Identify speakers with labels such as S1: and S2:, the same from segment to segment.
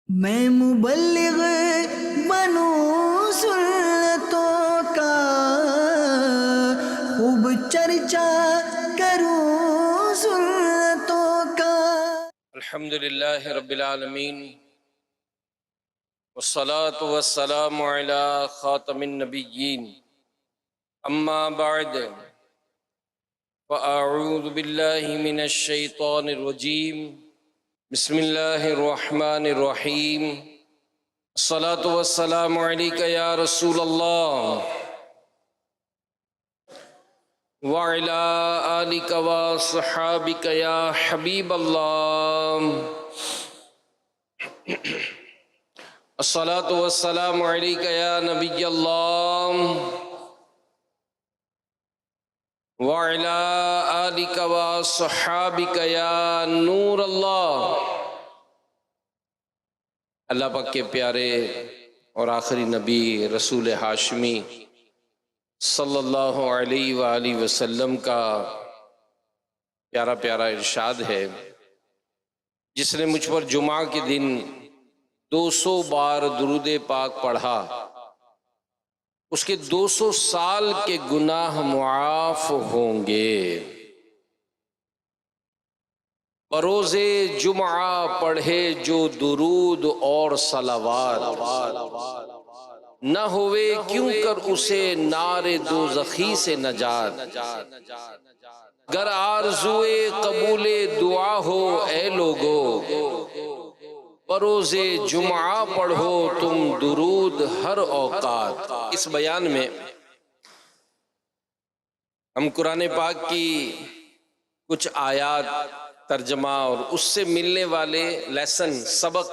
S1: میں مبلغ بنوں سنتوں کا، خوب چرچا کروں سنتوں کا۔
S2: الحمدللہ رب العالمین والصلاة والسلام علی خاتم النبیین، اما بعد فاعوذ باللہ من الشیطان الرجیم، بسم اللہ الرحمن الرحیم۔ الصلاة والسلام علیک یا رسول اللہ وعلی آلک وصحابک یا حبیب اللہ۔ الصلاة والسلام علیک یا نبی اللہ وعلی آلک وصحابک یا نور اللہ۔ اللہ پاک کے پیارے اور آخری نبی رسول ہاشمی صلی اللہ علیہ وآلہ وسلم کا پیارا پیارا ارشاد ہے، جس نے مجھ پر جمعہ کے دن 200 بار درود پاک پڑھا، اس کے 200 سال کے گناہ معاف ہوں گے۔ بروز جمعہ پڑھے جو درود اور صلوات، نہ ہوئے کیوں کر اسے نار دوزخی سے نجات۔ گر آرزوئے قبول دعا ہو اے لوگو، بروز جمعہ پڑھو تم درود ہر اوقات۔ اس بیان میں ہم قرآن پاک کی کچھ آیات ترجمہ اور اس سے ملنے والے لیسن سبق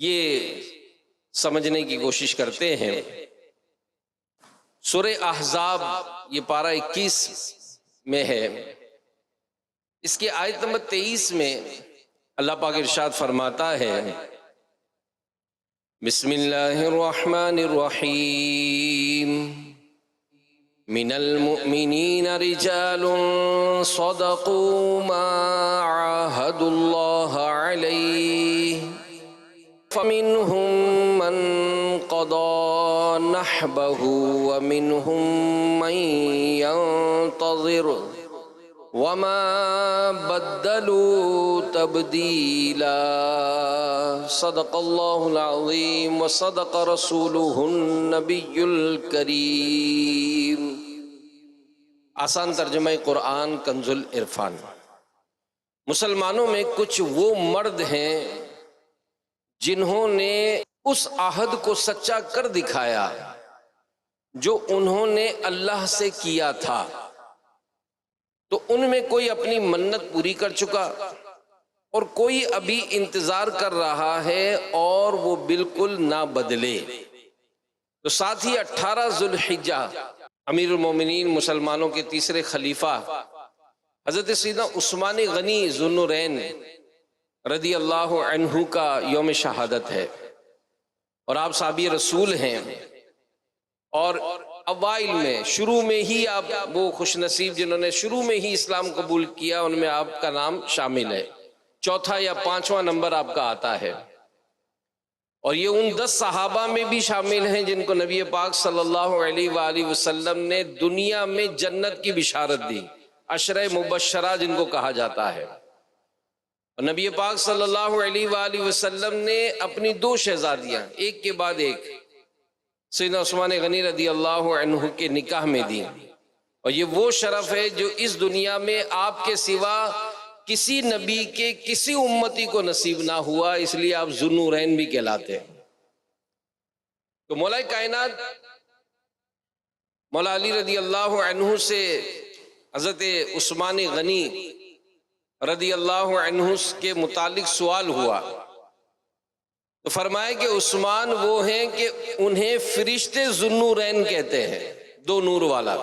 S2: یہ سمجھنے کی کوشش کرتے ہیں۔ سورہ احزاب یہ پارہ 21 میں ہے، اس کی آیت نمبر 23 میں اللہ پاک ارشاد فرماتا ہے، بسم اللہ الرحمن الرحیم، من المؤمنین رجال صدقوا ما عاہدوا اللہ علیہ، فمنهم من قضى نحبه ومنهم من ينتظر وما بدلوا تبدیلا۔ صدق اللہ العظیم وصدق رسولہ النبی الکریم۔ آسان ترجمہ قرآن کنز العرفان۔ مسلمانوں میں کچھ وہ مرد ہیں جنہوں نے اس عہد کو سچا کر دکھایا جو انہوں نے اللہ سے کیا تھا، تو ان میں کوئی اپنی منت پوری کر چکا اور کوئی ابھی انتظار کر رہا ہے اور وہ بالکل نہ بدلے۔ تو ساتھ ہی 18 ذوالحجہ امیر المومنین مسلمانوں کے تیسرے خلیفہ حضرت سیدنا عثمان غنی ذو النورین رضی اللہ عنہ کا یوم شہادت ہے، اور آپ صحابی رسول ہیں، اور اوائل میں شروع میں ہی آپ وہ خوش نصیب جنہوں نے شروع میں ہی اسلام قبول کیا، ان میں آپ کا نام شامل ہے، چوتھا یا پانچواں نمبر آپ کا آتا ہے، اور یہ ان 10 صحابہ میں بھی شامل ہیں جن کو نبی پاک صلی اللہ علیہ وآلہ وسلم نے دنیا میں جنت کی بشارت دی، عشرہ مبشرہ جن کو کہا جاتا ہے۔ اور نبی پاک صلی اللہ علیہ وآلہ وسلم نے اپنی 2 شہزادیاں ایک کے بعد ایک سیدنا عثمان غنی رضی اللہ عنہ کے نکاح میں دی، اور یہ وہ شرف ہے جو اس دنیا میں آپ کے سوا کسی نبی کے کسی امتی کو نصیب نہ ہوا، اس لیے آپ ذو النورین بھی کہلاتے ہیں۔ تو مولا کائنات مولا علی رضی اللہ عنہ سے حضرت عثمان غنی رضی اللہ عنہ کے متعلق سوال ہوا، تو فرمایا کہ عثمان وہ ہیں کہ انہیں فرشتے ذو النورین کہتے ہیں، 2 نور والا،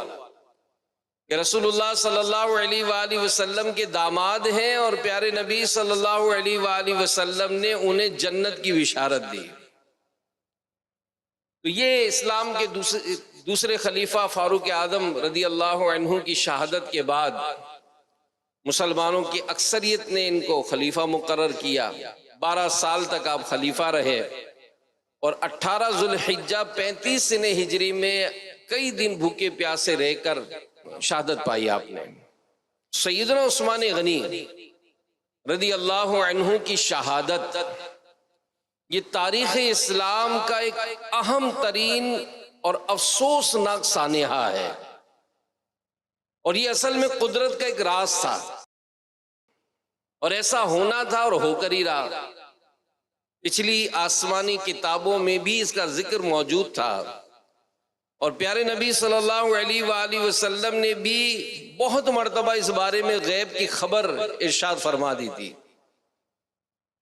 S2: کہ رسول اللہ صلی اللہ علیہ وآلہ وسلم کے داماد ہیں، اور پیارے نبی صلی اللہ علیہ وآلہ وسلم نے انہیں جنت کی بشارت دی۔ تو یہ اسلام کے دوسرے خلیفہ فاروق اعظم رضی اللہ عنہ کی شہادت کے بعد مسلمانوں کی اکثریت نے ان کو خلیفہ مقرر کیا، 12 سال تک آپ خلیفہ رہے، اور 18 ذوالحجہ 35 سنہ ہجری میں کئی دن بھوکے پیاسے رہ کر شہادت پائی آپ نے۔ سیدنا عثمان غنی رضی اللہ عنہ کی شہادت یہ تاریخ اسلام کا ایک اہم ترین اور افسوسناک سانحہ ہے، اور یہ اصل میں قدرت کا ایک راز تھا، اور ایسا ہونا تھا اور ہو کر ہی رہا۔ پچھلی آسمانی کتابوں میں بھی اس کا ذکر موجود تھا، اور پیارے نبی صلی اللہ علیہ وآلہ وسلم نے بھی بہت مرتبہ اس بارے میں غیب کی خبر ارشاد فرما دی تھی۔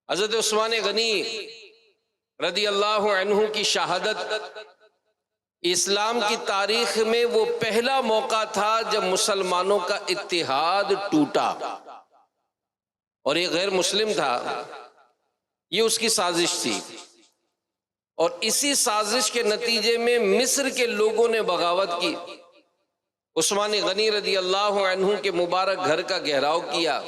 S2: حضرت عثمان غنی رضی اللہ عنہ کی شہادت اسلام کی تاریخ میں وہ پہلا موقع تھا جب مسلمانوں کا اتحاد ٹوٹا، اور یہ غیر مسلم تھا، یہ اس کی سازش تھی، اور اسی سازش کے نتیجے میں مصر کے لوگوں نے بغاوت کی، عثمان غنی رضی اللہ عنہ کے مبارک گھر کا گھیراؤ کیا،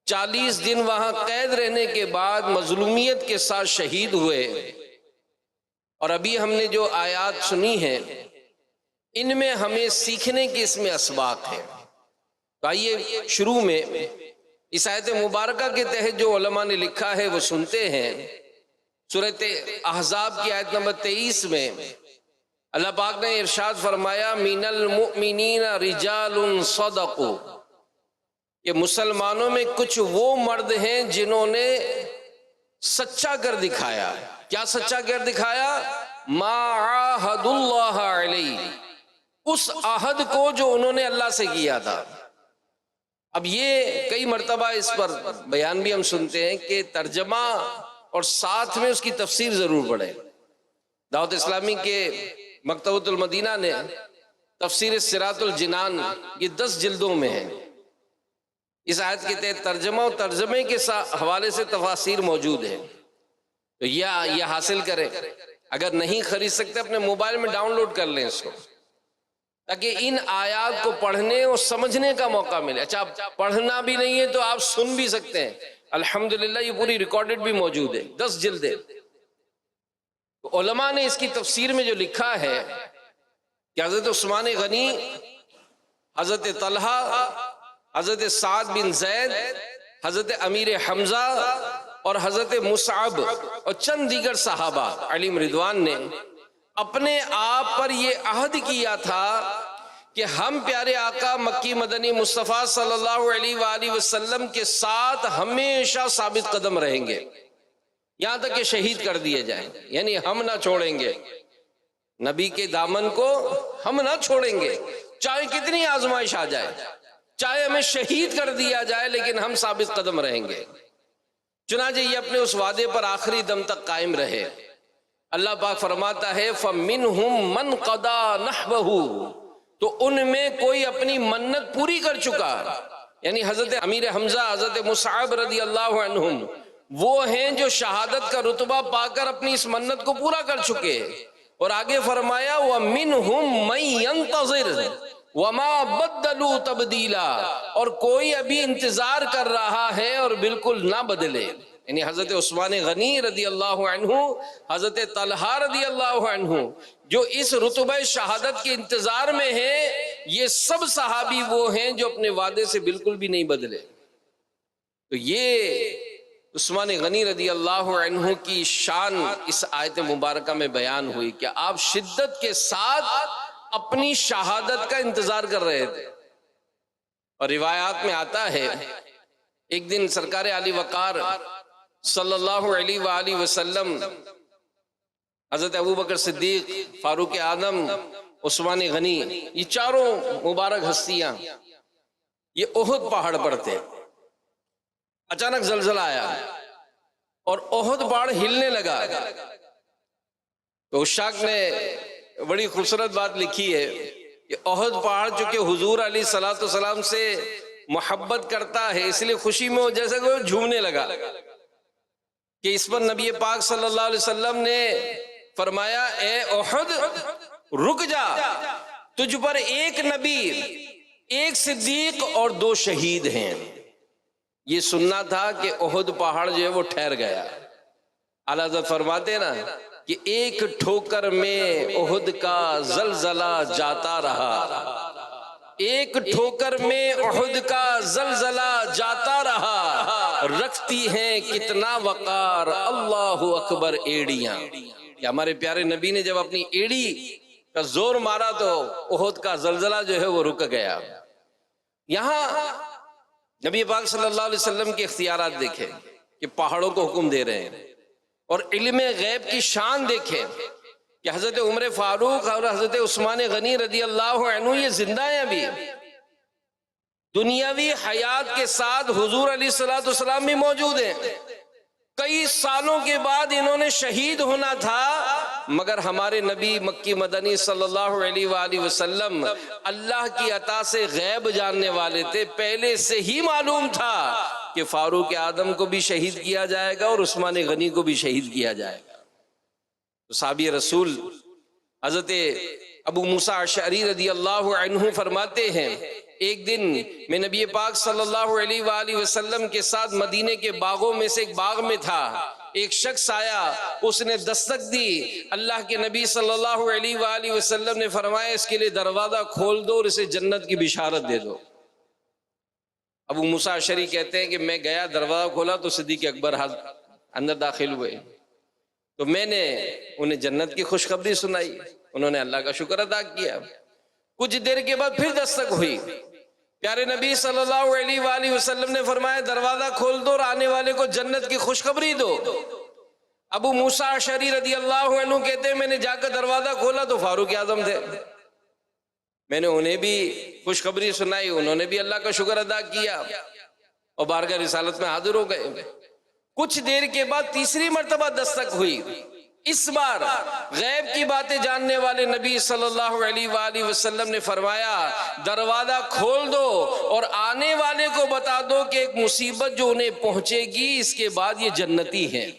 S2: 40 دن وہاں قید رہنے کے بعد مظلومیت کے ساتھ شہید ہوئے۔ اور ابھی ہم نے جو آیات سنی ہیں ان میں ہمیں سیکھنے کے اس میں اسباق ہیں۔ تو آئیے شروع میں اس آیت مبارکہ کے تحت جو علماء نے لکھا ہے وہ سنتے ہیں۔ سورہ احزاب کی آیت نمبر 23 میں اللہ پاک نے ارشاد فرمایا من المؤمنین رجال صدقوا، کہ مسلمانوں میں کچھ وہ مرد ہیں جنہوں نے سچا کر دکھایا۔ کیا سچا کر دکھایا؟ ما عاہد اللہ علیہ، اس عہد کو جو انہوں نے اللہ سے کیا تھا۔ اب یہ کئی مرتبہ اس پر بیان بھی ہم سنتے ہیں کہ ترجمہ اور ساتھ میں اس کی تفسیر ضرور پڑھیں۔ دعوت اسلامی کے مکتبۃ المدینہ نے تفسیر صراط الجنان یہ 10 جلدوں میں ہے، اس آیت کے تحت ترجمہ اور ترجمے کے حوالے سے تفاسیر موجود ہے، تو یہ حاصل کریں۔ اگر نہیں خرید سکتے اپنے موبائل میں ڈاؤن لوڈ کر لیں اس کو، تاکہ ان آیات کو پڑھنے اور سمجھنے کا موقع ملے۔ اچھا آپ پڑھنا بھی نہیں ہے تو آپ سن بھی سکتے ہیں، الحمدللہ یہ پوری ریکارڈڈ بھی موجود ہے، 10 جلدیں۔ تو علماء نے اس کی تفسیر میں جو لکھا ہے کہ حضرت عثمان غنی، حضرت طلحہ، حضرت سعد بن زید، حضرت امیر حمزہ اور حضرت مصعب اور چند دیگر صحابہ علیہم رضوان نے اپنے آپ پر یہ عہد کیا تھا کہ ہم پیارے آقا مکی مدنی مصطفیٰ صلی اللہ علیہ وآلہ وسلم کے ساتھ ہمیشہ ثابت قدم رہیں گے، یہاں تک کہ شہید کر دیے جائیں، یعنی ہم نہ چھوڑیں گے نبی کے دامن کو، ہم نہ چھوڑیں گے، چاہے کتنی آزمائش آ جائے، چاہے ہمیں شہید کر دیا جائے، لیکن ہم ثابت قدم رہیں گے۔ چنانچہ یہ اپنے اس وعدے پر آخری دم تک قائم رہے۔ اللہ پاک فرماتا ہے فَمِنْهُمْ مَنْ قَضَى نَحْبَهُ، تو ان میں کوئی اپنی منت پوری کر چکا، یعنی حضرت امیر حمزہ، حضرت مصعب رضی اللہ عنہم وہ ہیں جو شہادت کا رتبہ پا کر اپنی اس منت کو پورا کر چکے۔ اور آگے فرمایا وَمِنْهُمْ مَنْ يَنْتَظِرُ وَمَا بَدَّلُوا تَبْدِيلًا، اور کوئی ابھی انتظار کر رہا ہے اور بالکل نہ بدلے، یعنی حضرت عثمان غنی رضی اللہ عنہ، حضرت طلحہ رضی اللہ عنہ جو اس رتبہ شہادت کے انتظار میں ہیں، یہ سب صحابی وہ ہیں جو اپنے وعدے سے بالکل بھی نہیں بدلے۔ تو یہ عثمان غنی رضی اللہ عنہ کی شان اس آیت مبارکہ میں بیان ہوئی کہ آپ شدت کے ساتھ اپنی شہادت کا انتظار کر رہے تھے۔ اور روایات میں آتا ہے ایک دن سرکار علی وقار صلی اللہ علیہ وآلہ وسلم، حضرت ابوبکر صدیق، فاروق اعظم، عثمان غنی، یہ چاروں مبارک ہستیاں یہ احد پہاڑ پر تھے۔ اچانک زلزلہ آیا اور احد پہاڑ ہلنے لگا، تو اشاق نے بڑی خوبصورت بات لکھی ہے کہ احد پہاڑ چونکہ حضور علیہ الصلوۃ والسلام سے محبت کرتا ہے، اس لیے خوشی میں جیسے کہ وہ جھومنے لگا کہ اس پر نبی پاک صلی اللہ علیہ وسلم نے فرمایا اے احد رک جا، تجھ پر ایک نبی، ایک صدیق اور 2 شہید ہیں۔ یہ سننا تھا کہ احد پہاڑ جو ہے وہ ٹھہر گیا۔ اعلیٰ حضرت فرماتے ہیں نا کہ ایک ٹھوکر میں احد کا زلزلہ جاتا رہا، ایک ٹھوکر میں احد کا زلزلہ جاتا رہا، رکھتی ہیں کتنا وقار اللہ اکبر ایڑیاں۔ کہ ہمارے پیارے نبی نے جب اپنی ایڑی کا زور مارا تو احد کا زلزلہ جو ہے وہ رک گیا۔ یہاں نبی پاک صلی اللہ علیہ وسلم کے اختیارات دیکھیں کہ پہاڑوں کو حکم دے رہے ہیں، اور علم غیب کی شان دیکھیں کہ حضرت عمر فاروق اور حضرت عثمان غنی رضی اللہ عنہ یہ زندہ ہیں ابھی، دنیاوی حیات کے ساتھ حضور علیہ السلام بھی موجود ہیں۔ کئی سالوں کے بعد انہوں نے شہید ہونا تھا، مگر ہمارے نبی مکی مدنی صلی اللہ علیہ وآلہ وسلم اللہ کی عطا سے غیب جاننے والے تھے، پہلے سے ہی معلوم تھا کہ فاروق اعظم کو بھی شہید کیا جائے گا اور عثمان غنی کو بھی شہید کیا جائے گا۔ تو صحابی رسول حضرت ابو موسیٰ اشعری رضی اللہ عنہ فرماتے ہیں ایک دن میں نبی پاک صلی اللہ علیہ وآلہ وسلم کے ساتھ مدینے کے باغوں میں سے ایک باغ میں تھا، ایک شخص آیا، اس نے دستک دی، اللہ کے نبی صلی اللہ علیہ وآلہ وسلم نے فرمایا اس کے لیے دروازہ کھول دو اور اسے جنت کی بشارت دے دو۔ ابو موسیٰ اشعری کہتے ہیں کہ میں گیا، دروازہ کھولا تو صدیق اکبر اندر داخل ہوئے، تو میں نے انہیں جنت کی خوشخبری سنائی، انہوں نے اللہ کا شکر ادا کیا۔ کچھ دیر کے بعد پھر دستک ہوئی، پیارے نبی صلی اللہ علیہ وآلہ وسلم نے فرمایا دروازہ کھول دو اور آنے والے کو جنت کی خوشخبری دو۔ ابو موسیٰ اشعری رضی اللہ عنہ کہتے ہیں میں نے جا کر دروازہ کھولا تو فاروق اعظم تھے، میں نے انہیں بھی خوشخبری سنائی، انہوں نے بھی اللہ کا شکر ادا کیا اور بارگاہ رسالت میں حاضر ہو گئے۔ کچھ دیر کے بعد تیسری مرتبہ دستک ہوئی، اس بار غیب کی باتیں جاننے والے نبی صلی اللہ علیہ وآلہ وسلم نے فرمایا دروازہ کھول دو اور آنے والے کو بتا دو کہ ایک مصیبت جو انہیں پہنچے گی اس کے بعد یہ جنتی ہیں۔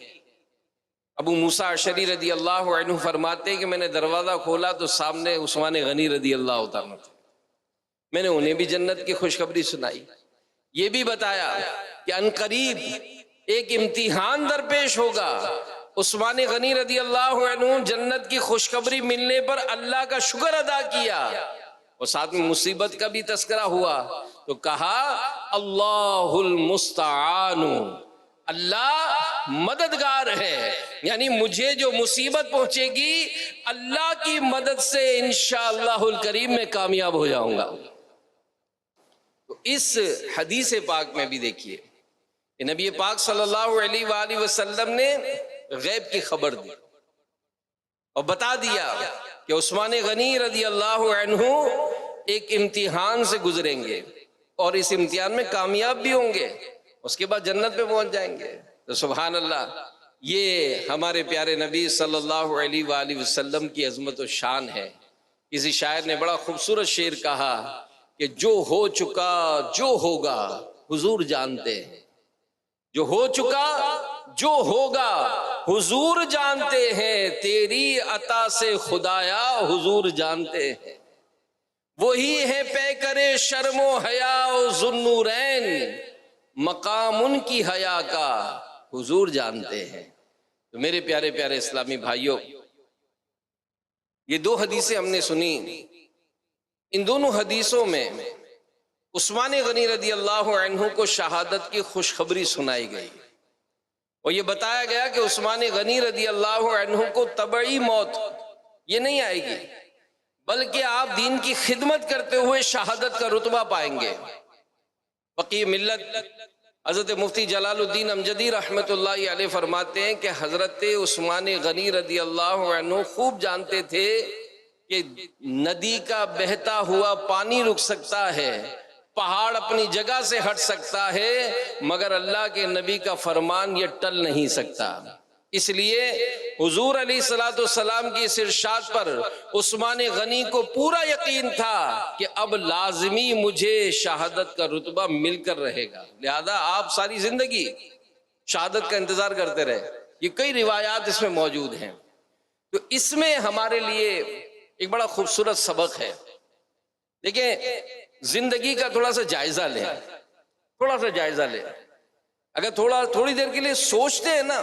S2: ابو موسیٰ اشعری رضی اللہ عنہ فرماتے ہیں کہ میں نے دروازہ کھولا تو سامنے عثمان غنی رضی اللہ عنہ تھے، میں نے انہیں بھی جنت کی خوشخبری سنائی، یہ بھی بتایا کہ عنقریب ایک امتحان درپیش ہوگا۔ عثمان غنی رضی اللہ عنہ جنت کی خوشخبری ملنے پر اللہ کا شکر ادا کیا اور ساتھ میں مصیبت کا بھی تذکرہ ہوا تو کہا اللہ المستعان، اللہ مددگار ہے، یعنی مجھے جو مصیبت پہنچے گی اللہ کی مدد سے انشاءاللہ الکریم میں کامیاب ہو جاؤں گا۔ تو اس حدیث پاک میں بھی دیکھیے کہ نبی پاک صلی اللہ علیہ وآلہ وسلم نے غیب کی خبر دی اور بتا دیا کہ عثمان غنی رضی اللہ عنہ ایک امتحان سے گزریں گے اور اس امتحان میں کامیاب بھی ہوں گے، اس کے بعد جنت پہ پہنچ جائیں گے۔ تو سبحان اللہ، یہ ہمارے پیارے نبی صلی اللہ علیہ وآلہ وسلم کی عظمت و شان ہے۔ کسی شاعر نے بڑا خوبصورت شعر کہا کہ جو ہو چکا جو ہوگا حضور جانتے ہیں، جو ہو چکا جو ہوگا حضور جانتے ہیں، تیری عطا سے خدایا حضور جانتے ہیں، وہی ہے پیکر شرم و حیا و ذوالنورین، مقام ان کی حیا کا حضور جانتے ہیں۔ تو میرے پیارے پیارے اسلامی بھائیوں، یہ دو حدیثیں ہم نے سنی، ان دونوں حدیثوں میں عثمان غنی رضی اللہ عنہ کو شہادت کی خوشخبری سنائی گئی اور یہ بتایا گیا کہ عثمان غنی رضی اللہ عنہ کو طبعی موت یہ نہیں آئے گی، بلکہ آپ دین کی خدمت کرتے ہوئے شہادت کا رتبہ پائیں گے۔ فقیہ ملت حضرت مفتی جلال الدین امجدی رحمۃ اللہ علیہ فرماتے ہیں کہ حضرت عثمان غنی رضی اللہ عنہ خوب جانتے تھے کہ ندی کا بہتا ہوا پانی رک سکتا ہے، پہاڑ اپنی جگہ سے ہٹ سکتا ہے، مگر اللہ کے نبی کا فرمان یہ ٹل نہیں سکتا۔ اس لیے حضور علیہ السلام کی اس ارشاد پر عثمان غنی کو پورا یقین تھا کہ اب لازمی مجھے شہادت کا رتبہ مل کر رہے گا، لہذا آپ ساری زندگی شہادت کا انتظار کرتے رہے۔ یہ کئی روایات اس میں موجود ہیں۔ تو اس میں ہمارے لیے ایک بڑا خوبصورت سبق ہے۔ دیکھیں، زندگی کا تھوڑا سا جائزہ لیں، تھوڑا سا جائزہ لیں اگر تھوڑی دیر کے لیے سوچتے ہیں نا،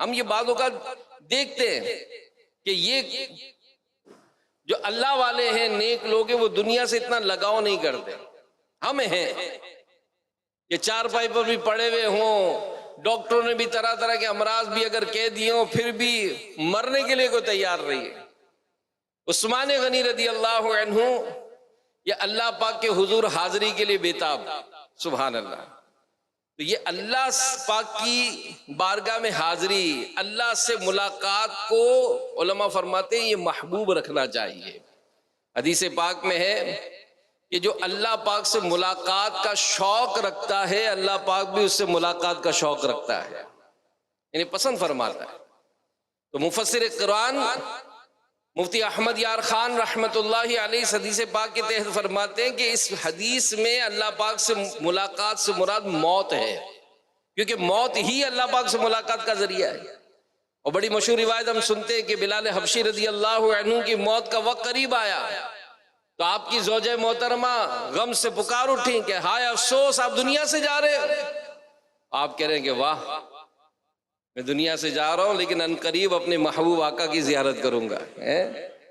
S2: ہم یہ بعض اوقات دیکھتے ہیں کہ یہ جو اللہ والے ہیں، نیک لوگ ہیں، وہ دنیا سے اتنا لگاؤ نہیں کرتے. ہم ہیں کہ چارپائی پر بھی پڑے ہوئے ہوں، ڈاکٹروں نے بھی طرح طرح کے امراض بھی اگر کہہ دیے ہوں، پھر بھی مرنے کے لیے کوئی تیار رہی ہے. عثمان غنی رضی اللہ عنہ یہ اللہ پاک کے حضور حاضری کے لیے بےتاب. سبحان اللہ. تو یہ اللہ پاک کی بارگاہ میں حاضری، اللہ سے ملاقات کو علماء فرماتے ہیں یہ محبوب رکھنا چاہیے. حدیث پاک میں ہے کہ جو اللہ پاک سے ملاقات کا شوق رکھتا ہے، اللہ پاک بھی اس سے ملاقات کا شوق رکھتا ہے، یعنی پسند فرماتا ہے. تو مفسر قرآن مفتی احمد یار خان رحمت اللہ علیہ اس حدیث پاک کے تحت فرماتے ہیں کہ اس حدیث میں اللہ پاک سے ملاقات سے مراد موت ہے، کیونکہ موت ہی اللہ پاک سے ملاقات کا ذریعہ ہے. اور بڑی مشہور روایت ہم سنتے ہیں کہ بلال حبشی رضی اللہ عنہ کی موت کا وقت قریب آیا تو آپ کی زوجہ محترمہ غم سے پکار اٹھیں کہ ہائے افسوس، آپ دنیا سے جا رہے ہیں. آپ کہہ رہے ہیں کہ واہ، میں دنیا سے جا رہا ہوں لیکن عنقریب اپنے محبوب آقا کی زیارت کروں گا،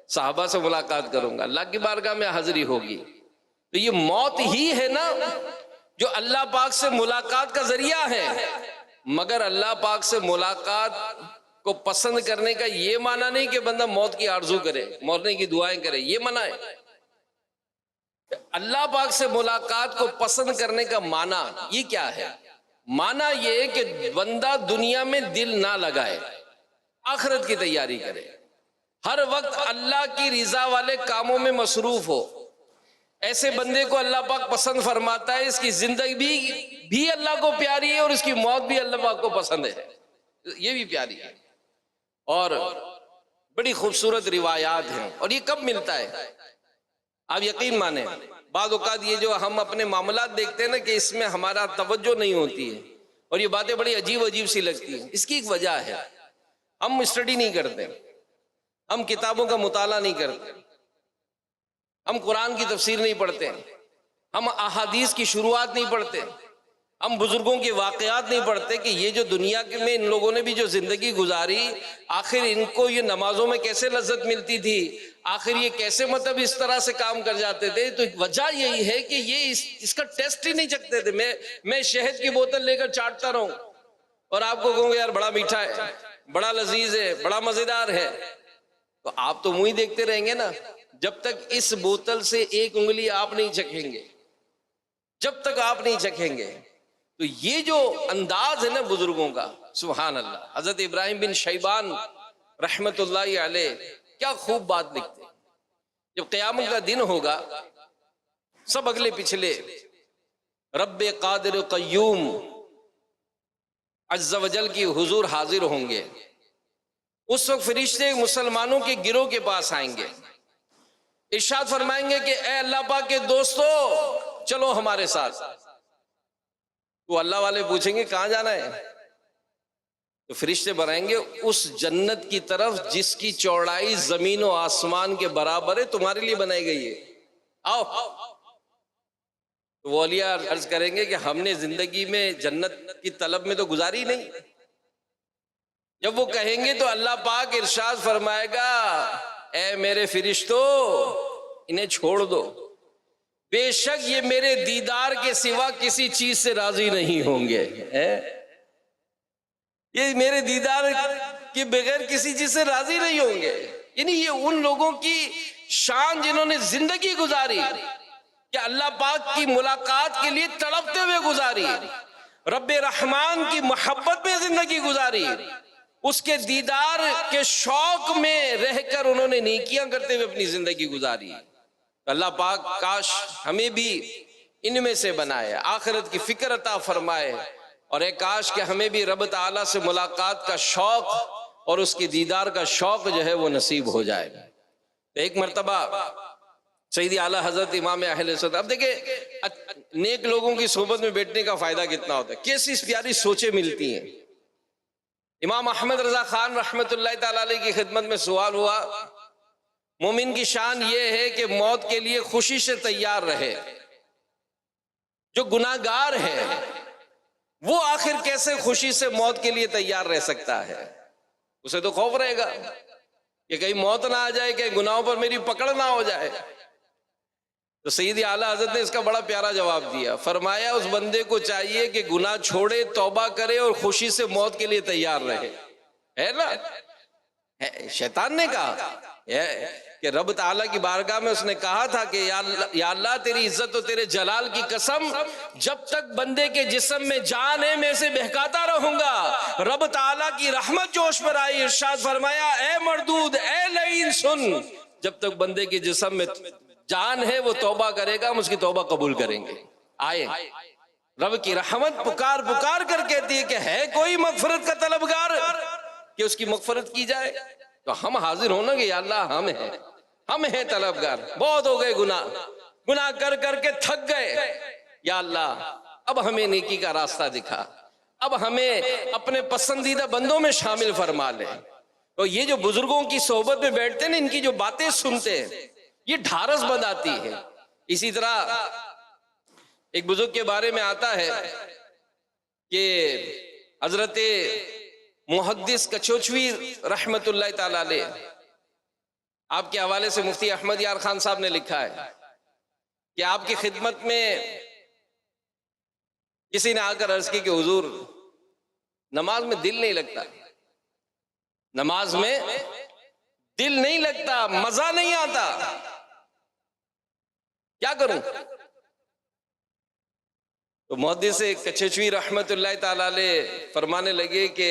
S2: صحابہ سے ملاقات کروں گا، اللہ کی بارگاہ میں حاضری ہوگی. تو یہ موت ہی ہے نا جو اللہ پاک سے ملاقات کا ذریعہ ہے. مگر اللہ پاک سے ملاقات کو پسند کرنے کا یہ معنی نہیں کہ بندہ موت کی آرزو کرے، مرنے کی دعائیں کرے، یہ منع ہے. اللہ پاک سے ملاقات کو پسند کرنے کا معنی یہ کیا ہے؟ معنی یہ ہے کہ بندہ دنیا میں دل نہ لگائے، آخرت کی تیاری کرے، ہر وقت اللہ کی رضا والے کاموں میں مصروف ہو. ایسے بندے کو اللہ پاک پسند فرماتا ہے، اس کی زندگی بھی اللہ کو پیاری ہے اور اس کی موت بھی اللہ پاک کو پسند ہے، یہ بھی پیاری ہے. اور بڑی خوبصورت روایات ہیں. اور یہ کب ملتا ہے؟ آپ یقین مانیں بعض اوقات یہ جو ہم اپنے معاملات دیکھتے ہیں نا کہ اس میں ہمارا توجہ نہیں ہوتی ہے اور یہ باتیں بڑی عجیب عجیب سی لگتی ہیں. اس کی ایک وجہ ہے، ہم اسٹڈی نہیں کرتے، ہم کتابوں کا مطالعہ نہیں کرتے، ہم قرآن کی تفسیر نہیں پڑھتے، ہم احادیث کی شروعات نہیں پڑھتے، ہم بزرگوں کے واقعات نہیں پڑھتے کہ یہ جو دنیا میں ان لوگوں نے بھی جو زندگی گزاری، آخر ان کو یہ نمازوں میں کیسے لذت ملتی تھی، آخر یہ کیسے مطلب اس طرح سے کام کر جاتے تھے. تو وجہ یہی ہے کہ یہ اس کا ٹیسٹ ہی نہیں چکھتے تھے. میں شہد کی بوتل لے کر چاٹتا رہوں اور آپ کو کہوں گے یار بڑا میٹھا ہے، بڑا لذیذ ہے، بڑا مزیدار ہے، تو آپ تو منہ ہی دیکھتے رہیں گے نا جب تک اس بوتل سے ایک انگلی آپ نہیں چکھیں گے، جب تک آپ نہیں چکھیں گے. تو یہ جو انداز ہے نا بزرگوں کا، سبحان اللہ. حضرت ابراہیم بن شیبان رحمت اللہ علیہ کیا خوب بات لکھتے ہیں. جب قیامت کا دن ہوگا، سب اگلے پچھلے رب قادر قیوم عز و جل کی حضور حاضر ہوں گے. اس وقت فرشتے مسلمانوں کے گروہ کے پاس آئیں گے، ارشاد فرمائیں گے کہ اے اللہ پاک کے دوستو چلو ہمارے ساتھ. تو اللہ والے پوچھیں گے کہاں جانا ہے؟ تو فرشتے بنائیں گے اس جنت کی طرف جس کی چوڑائی زمین و آسمان کے برابر ہے، تمہارے لیے بنائی گئی ہے، آؤ. تو وہ اولیاء عرض کریں گے کہ ہم نے زندگی میں جنت کی طلب میں تو گزاری نہیں. جب وہ کہیں گے تو اللہ پاک ارشاد فرمائے گا اے میرے فرشتو انہیں چھوڑ دو، بے شک یہ میرے دیدار کے سوا کسی چیز سے راضی نہیں ہوں گے. یہ میرے دیدار کے بغیر کسی چیز سے راضی نہیں ہوں گے. یعنی یہ ان لوگوں کی شان جنہوں نے زندگی گزاری کہ اللہ پاک کی ملاقات کے لیے تڑپتے ہوئے گزاری، رب رحمان کی محبت میں زندگی گزاری، اس کے دیدار کے شوق میں رہ کر انہوں نے نیکیاں کرتے ہوئے اپنی زندگی گزاری. اللہ پاک کاش ہمیں بھی ان میں سے بنائے، آخرت کی فکر عطا فرمائے، اور ایک کاش کہ ہمیں بھی رب تعالیٰ سے ملاقات کا شوق اور اس کی دیدار کا شوق جو ہے وہ نصیب ہو جائے. ایک مرتبہ سیدی اعلیٰ حضرت امام اہل سنت، اب دیکھیں نیک لوگوں کی صحبت میں بیٹھنے کا فائدہ کتنا ہوتا ہے، کیسی پیاری سوچیں ملتی ہیں. امام احمد رضا خان رحمت اللہ تعالیٰ علیہ کی خدمت میں سوال ہوا، مومن کی شان یہ ہے کہ موت کے لیے خوشی سے تیار رہے، جو گناہگار ہے وہ آخر کیسے خوشی سے موت کے لیے تیار رہ سکتا ہے؟ اسے تو خوف رہے گا کہ کہیں موت نہ آ جائے، کہ گناہوں پر میری پکڑ نہ ہو جائے۔ تو سیدی اعلیٰ حضرت نے اس کا بڑا پیارا جواب دیا، فرمایا اس بندے کو چاہیے کہ گناہ چھوڑے، توبہ کرے اور خوشی سے موت کے لیے تیار رہے، ہے نا؟ شیطان نے کہا کہ رب تعالیٰ کی بارگاہ میں اس نے کہا تھا کہ یا اللہ تیری عزت و تیرے جلال کی قسم، جب تک بندے کے جسم میں جان ہے میں اسے بہکاتا رہوں گا۔ رب تعالیٰ کی رحمت جوش پر آئی، ارشاد فرمایا اے مردود، اے لعین سن، جب تک بندے کے جسم میں جان ہے وہ توبہ کرے گا، ہم اس کی توبہ قبول کریں گے۔ آئے رب کی رحمت پکار پکار کر کہتی ہے کہ ہے کوئی مغفرت کا طلبگار کہ اس کی مغفرت کی جائے؟ تو ہم حاضر ہونا کہ یا اللہ ہم ہیں طلبگار، بہت ہو گئے گناہ کر کر کے تھک گئے، یا اللہ اب ہمیں نیکی کا راستہ دکھا، اب ہمیں اپنے پسندیدہ بندوں میں شامل فرما لے۔ تو یہ جو بزرگوں کی صحبت میں بیٹھتے ہیں نا، ان کی جو باتیں سنتے ہیں یہ ڈھارس بندھاتی ہے۔ اسی طرح ایک بزرگ کے بارے میں آتا ہے کہ حضرت محدث کچوچوی رحمت اللہ تعالی علیہ، آپ کے حوالے سے مفتی احمد یار خان صاحب نے لکھا ہے کہ آپ کی خدمت میں کسی نے آ کر عرض کی کہ حضور نماز میں دل نہیں لگتا، نماز میں دل نہیں لگتا، مزہ نہیں آتا، کیا کروں؟ تو محدث کچوچوی رحمت اللہ تعالی علیہ فرمانے لگے کہ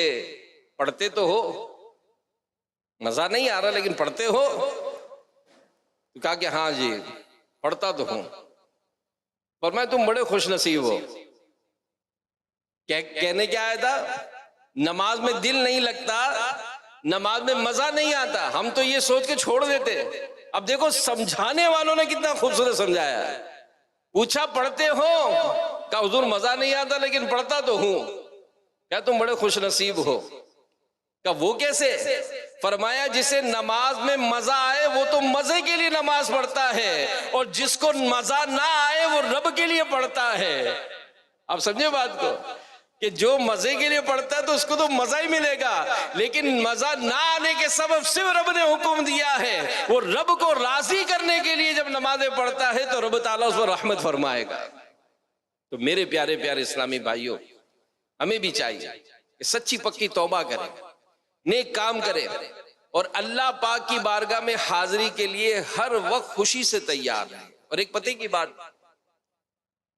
S2: پڑھتے تو ہو، مزہ نہیں آ رہا لیکن پڑھتے ہو؟ تو کہا کہ ہاں جی پڑھتا تو ہوں۔ فرمایا تم بڑے خوش نصیب ہو۔ کہنے کیا آیا تھا؟ نماز میں دل نہیں لگتا، نماز میں مزہ نہیں آتا، ہم تو یہ سوچ کے چھوڑ دیتے۔ اب دیکھو سمجھانے والوں نے کتنا خوبصورت سمجھایا ہے۔ پوچھا پڑھتے ہو؟ کہا حضور مزہ نہیں آتا لیکن پڑھتا تو ہوں۔ کیا تم بڑے خوش نصیب ہو؟ کہا وہ کیسے؟ فرمایا جسے نماز میں مزہ آئے وہ تو مزے کے لیے نماز پڑھتا ہے، اور جس کو مزہ نہ آئے وہ رب کے لیے پڑھتا ہے۔ آپ سمجھے بات کو کہ جو مزے کے لیے پڑھتا ہے تو اس کو تو مزہ ہی ملے گا، لیکن مزہ نہ آنے کے سبب سے رب نے حکم دیا ہے، وہ رب کو راضی کرنے کے لیے جب نمازیں پڑھتا ہے تو رب تعالیٰ اس پر رحمت فرمائے گا۔ تو میرے پیارے پیارے اسلامی بھائیوں، ہمیں بھی چاہیے کہ سچی پکی توبہ کریں، نیک کام کریں، اور اللہ پاک کی بارگاہ میں حاضری کے لیے ہر وقت خوشی سے تیار رہیں۔ اور ایک پتہ کی بات،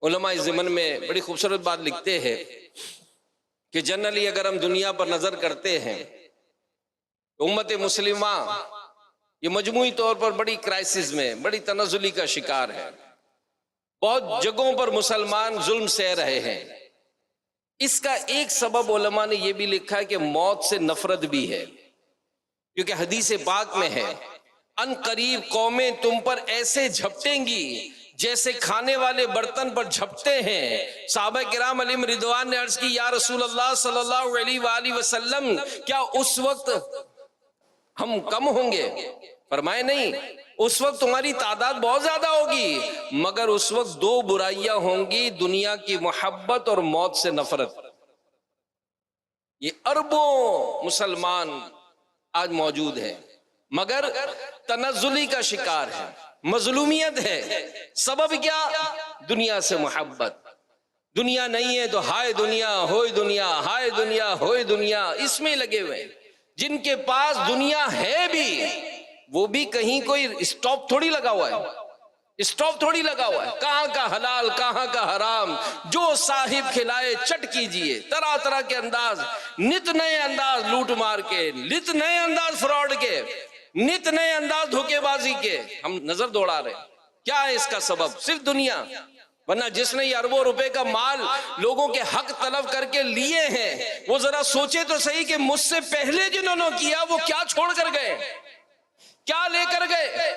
S2: علماء ضمن میں بڑی خوبصورت بات لکھتے ہیں کہ جنرلی اگر ہم دنیا پر نظر کرتے ہیں تو امت مسلمہ یہ مجموعی طور پر بڑی کرائسس میں، بڑی تنزلی کا شکار ہے۔ بہت جگہوں پر مسلمان ظلم سہ رہے ہیں۔ اس کا ایک سبب علماء نے یہ بھی لکھا ہے کہ موت سے نفرت بھی ہے، کیونکہ حدیث پاک میں ہے ان قریب قومیں تم پر ایسے جھپٹیں گی جیسے کھانے والے برتن پر جھپتے ہیں۔ صحابہ کرام علیہم رضوان نے عرض کی یا رسول اللہ صلی اللہ علیہ وآلہ وسلم کیا اس وقت ہم کم ہوں گے؟ فرمائے نہیں، اس وقت تمہاری تعداد بہت زیادہ ہوگی، مگر اس وقت دو برائیاں ہوں گی، دنیا کی محبت اور موت سے نفرت۔ یہ اربوں مسلمان آج موجود ہیں مگر تنزلی کا شکار ہے، مظلومیت ہے۔ سبب کیا؟ دنیا سے محبت۔ دنیا نہیں ہے تو ہائے دنیا ہوئے دنیا، ہائے دنیا ہوئے دنیا، اس میں لگے ہوئے۔ جن کے پاس دنیا ہے بھی وہ بھی کہیں کوئی اسٹاپ تھوڑی لگا ہوا ہے، اسٹاپ تھوڑی لگا ہوا ہے، کہاں کا حلال کہاں کا حرام، جو صاحب کھلائے چٹ کیجئے، طرح طرح کے انداز، نت نئے انداز لوٹ مار کے، نت نئے انداز فراڈ کے، نت نئے انداز دھوکے بازی کے ہم نظر دوڑا رہے ہیں۔ کیا ہے اس کا سبب؟ صرف دنیا۔ ورنہ جس نے یہ اربوں روپے کا مال لوگوں کے حق طلب کر کے لیے ہیں وہ ذرا سوچے تو صحیح کہ مجھ سے پہلے جنہوں نے کیا وہ کیا چھوڑ کر گئے، کیا لے کر گئے؟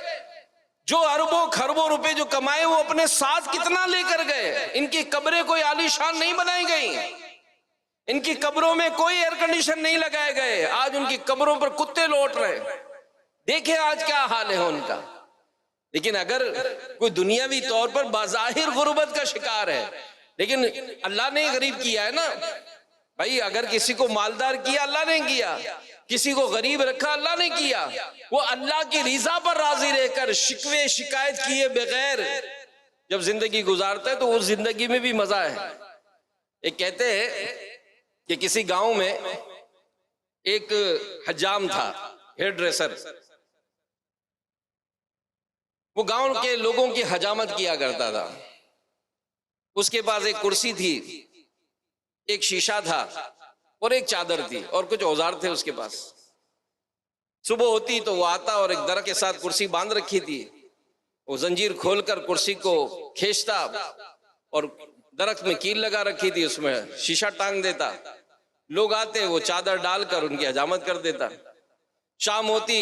S2: جو اربوں کھربوں روپے جو کمائے وہ اپنے ساتھ کتنا لے کر گئے؟ ان کی قبریں کوئی عالی شان نہیں بنائی گئی، ان کی قبروں میں کوئی ایئر کنڈیشن نہیں لگائے گئے، آج ان کی قبروں پر کتے لوٹ رہے۔ دیکھیں آج کیا حال ہے ان کا۔ لیکن اگر کوئی دنیاوی طور پر بظاہر غربت کا شکار ہے لیکن اللہ نے غریب کیا ہے نا بھائی. اگر کسی کو مالدار کیا اللہ نے کیا, کسی کو غریب رکھا اللہ نے کیا. وہ اللہ کی رضا پر راضی رہ کر شکوے شکایت کیے بغیر جب زندگی گزارتا ہے تو اس زندگی میں بھی مزہ ہے. ایک کہتے ہیں کہ کسی گاؤں میں ایک حجام تھا, ہیئر ڈریسر. وہ گاؤں کے لوگوں کی حجامت کیا کرتا تھا. اس کے پاس ایک کرسی تھی, ایک شیشہ تھا اور ایک چادر تھی اور کچھ اوزار تھے اس کے پاس. صبح ہوتی تو وہ آتا اور ایک درخت کے ساتھ کرسی باندھ رکھی تھی. وہ زنجیر کھول کر کرسی کو کھینچتا اور درخت میں کیل لگا رکھی تھی, اس میں شیشہ ٹانگ دیتا. لوگ آتے وہ چادر ڈال کر ان کی حجامت کر دیتا. شام ہوتی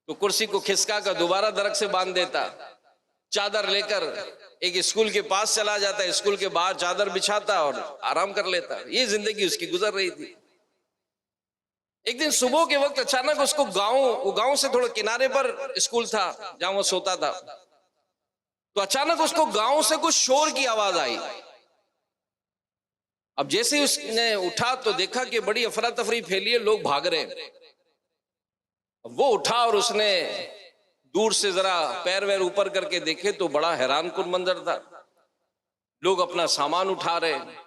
S2: تو کرسی کو کھسکا کر دوبارہ درخت سے باندھ دیتا. چادر لے کر ایک اسکول کے پاس چلا جاتا, اسکول کے باہر چادر بچھاتا اور آرام کر لیتا. یہ زندگی اس کی گزر رہی تھی. ایک دن صبح کے وقت اچانک اس کو گاؤں سے تھوڑا کنارے پر اسکول تھا جہاں وہ سوتا تھا, تو اچانک اس کو گاؤں سے کچھ شور کی آواز آئی. اب جیسے اس نے اٹھا تو دیکھا کہ بڑی افراتفری پھیلی ہے, لوگ بھاگ رہے ہیں. وہ اٹھا اور اس نے دور سے ذرا پیر ویر اوپر کر کے دیکھے تو بڑا حیران کن منظر تھا. لوگ اپنا سامان اٹھا رہے ہیں,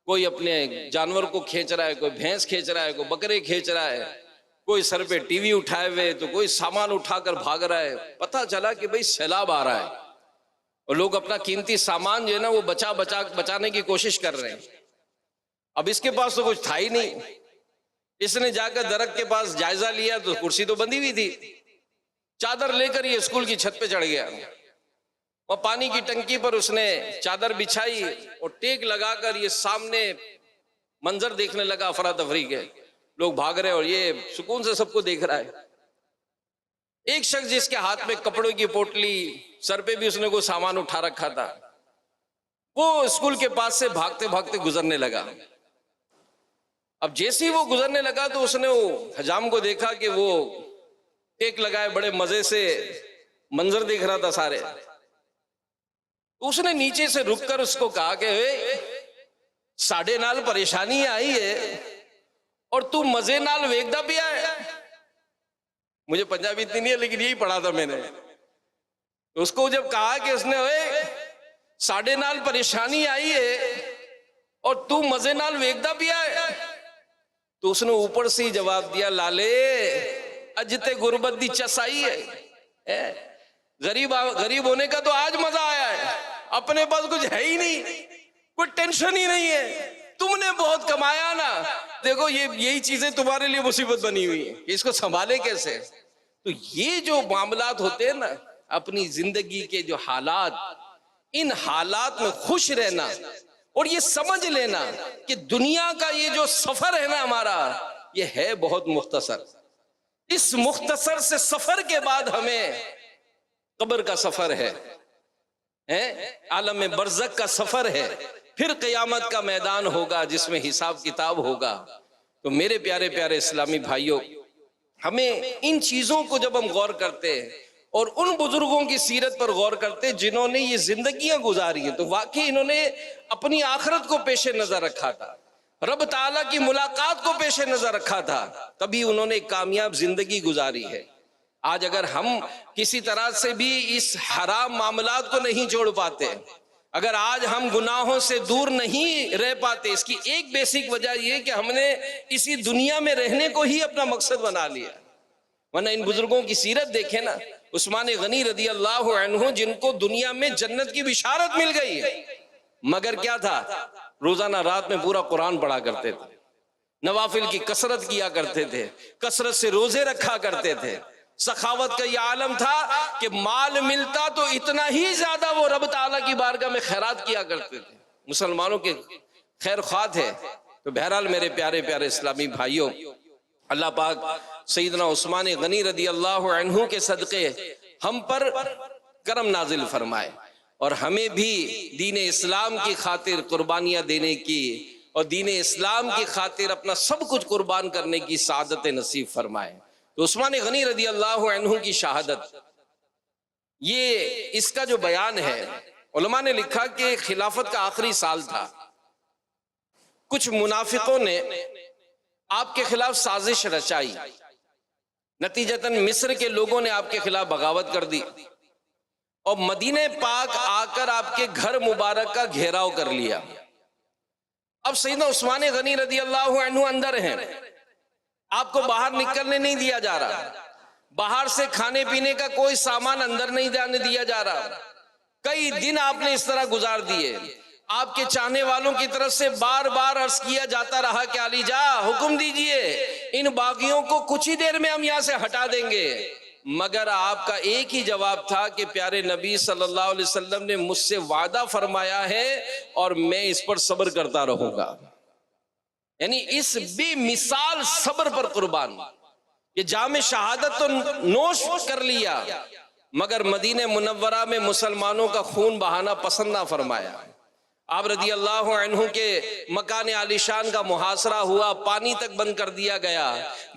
S2: کوئی اپنے جانور کو کھینچ رہا ہے, کوئی بھینس کھینچ رہا ہے, کوئی بکرے کھینچ رہا ہے, کوئی سر پہ ٹی وی اٹھائے ہوئے, تو کوئی سامان اٹھا کر بھاگ رہا ہے. پتہ چلا کہ بھئی سیلاب آ رہا ہے اور لوگ اپنا قیمتی سامان جو ہے نا وہ بچانے کی کوشش کر رہے ہیں. اب اس کے پاس تو کچھ تھا ہی نہیں. اس نے جا کر درخت کے پاس جائزہ لیا تو کرسی تو بندھی ہوئی تھی. چادر لے کر یہ اسکول کی چھت پہ چڑھ گیا اور پانی کی ٹنکی پر اس نے چادر بچھائی اور ٹیک لگا کر یہ سامنے منظر دیکھنے لگا افراتفری کے. لوگ بھاگ رہے اور یہ سکون سے سب کو دیکھ رہا ہے. ایک شخص جس کے ہاتھ میں کپڑوں کی پوٹلی, سر پہ بھی اس نے کوئی سامان اٹھا رکھا تھا, وہ اسکول کے پاس سے بھاگتے بھاگتے گزرنے لگا. اب جیسے ہی وہ گزرنے لگا تو اس نے وہ حجام کو دیکھا کہ وہ ٹیک لگائے بڑے مزے سے منظر دیکھ رہا تھا سارے. اس نے نیچے سے رک کر اس کو کہا کہ ساڑھے نال پریشانی آئی ہے اور تو مزے نال ویکدا بھی آئے. مجھے پنجابی اتنی نہیں ہے لیکن یہی پڑھا تھا میں نے. اس کو جب کہا کہ اس نے ساڑھے نال پریشانی آئی ہے اور تو مزے نال ویکدا بھی آئے, تو اس نے اوپر سے ہی جواب دیا, لالے اجتے غربت دی چس آئی ہے. غریب ہونے کا تو آج مزہ آیا ہے, اپنے پاس کچھ ہے ہی نہیں, کوئی ٹینشن ہی نہیں ہے. تم نے بہت کمایا نا, دیکھو یہی چیزیں تمہارے لیے مصیبت بنی ہوئی ہیں, اس کو سنبھالے کیسے. تو یہ جو معاملات ہوتے ہیں نا, اپنی زندگی کے جو حالات, ان حالات میں خوش رہنا اور یہ سمجھ لینا کہ دنیا کا یہ جو سفر ہے نا ہمارا, یہ ہے بہت مختصر. اس مختصر سے سفر کے بعد ہمیں قبر کا سفر ہے, عالم برزخ کا سفر ہے, پھر قیامت کا میدان ہوگا جس میں حساب کتاب ہوگا. تو میرے پیارے پیارے اسلامی بھائیوں, ہمیں ان چیزوں کو جب ہم غور کرتے ہیں اور ان بزرگوں کی سیرت پر غور کرتے ہیں جنہوں نے یہ زندگیاں گزاری ہیں, تو واقعی انہوں نے اپنی آخرت کو پیش نظر رکھا تھا, رب تعالیٰ کی ملاقات کو پیش نظر رکھا تھا, تبھی انہوں نے کامیاب زندگی گزاری ہے. آج اگر ہم کسی طرح سے بھی اس حرام معاملات کو نہیں چھوڑ پاتے, اگر آج ہم گناہوں سے دور نہیں رہ پاتے, اس کی ایک بیسک وجہ یہ کہ ہم نے اسی دنیا میں رہنے کو ہی اپنا مقصد بنا لیا. ورنہ ان بزرگوں کی سیرت دیکھیں نا, عثمان غنی رضی اللہ عنہ جن کو دنیا میں جنت کی بشارت مل گئی ہے, مگر کیا تھا, روزانہ رات میں پورا قرآن پڑھا کرتے تھے, نوافل کی کثرت کیا کرتے تھے, کثرت سے روزے رکھا کرتے تھے. سخاوت کا یہ عالم تھا کہ مال ملتا تو اتنا ہی زیادہ وہ رب تعالیٰ کی بارگاہ میں خیرات کیا کرتے تھے. مسلمانوں کے خیر خواہ تھے. تو بہرحال میرے پیارے پیارے اسلامی بھائیوں, اللہ پاک سیدنا عثمان غنی رضی اللہ عنہ کے صدقے ہم پر کرم نازل فرمائے اور ہمیں بھی دین اسلام کی خاطر قربانیاں دینے کی اور دین اسلام کی خاطر اپنا سب کچھ قربان کرنے کی سعادت نصیب فرمائے. تو عثمان غنی رضی اللہ عنہ کی شہادت, یہ اس کا جو بیان ہے علماء نے لکھا کہ خلافت کا آخری سال تھا، کچھ منافقوں نے آپ کے خلاف سازش رچائی، نتیجتاً مصر کے لوگوں نے آپ کے خلاف بغاوت کر دی اور مدینہ پاک آ کر آپ کے گھر مبارک کا گھیراؤ کر لیا۔ اب سیدنا عثمان غنی رضی اللہ عنہ اندر ہیں، آپ کو باہر نکلنے نہیں دیا جا رہا، باہر سے کھانے پینے کا کوئی سامان اندر نہیں جانے دیا جا رہا۔ کئی دن آپ نے اس طرح گزار دیے، آپ کے چاہنے والوں کی طرف سے بار بار عرض کیا جاتا رہا کہ علی جا حکم دیجئے، ان باغیوں کو کچھ ہی دیر میں ہم یہاں سے ہٹا دیں گے، مگر آپ کا ایک ہی جواب تھا کہ پیارے نبی صلی اللہ علیہ وسلم نے مجھ سے وعدہ فرمایا ہے اور میں اس پر صبر کرتا رہوں گا۔ یعنی اس بے مثال صبر پر قربان، یہ جام شہادت تو نوش کر لیا مگر مدینہ منورہ میں مسلمانوں کا خون بہانا پسند نہ فرمایا۔ آپ رضی اللہ عنہ کے مکان عالی شان کا محاصرہ ہوا، پانی تک بند کر دیا گیا،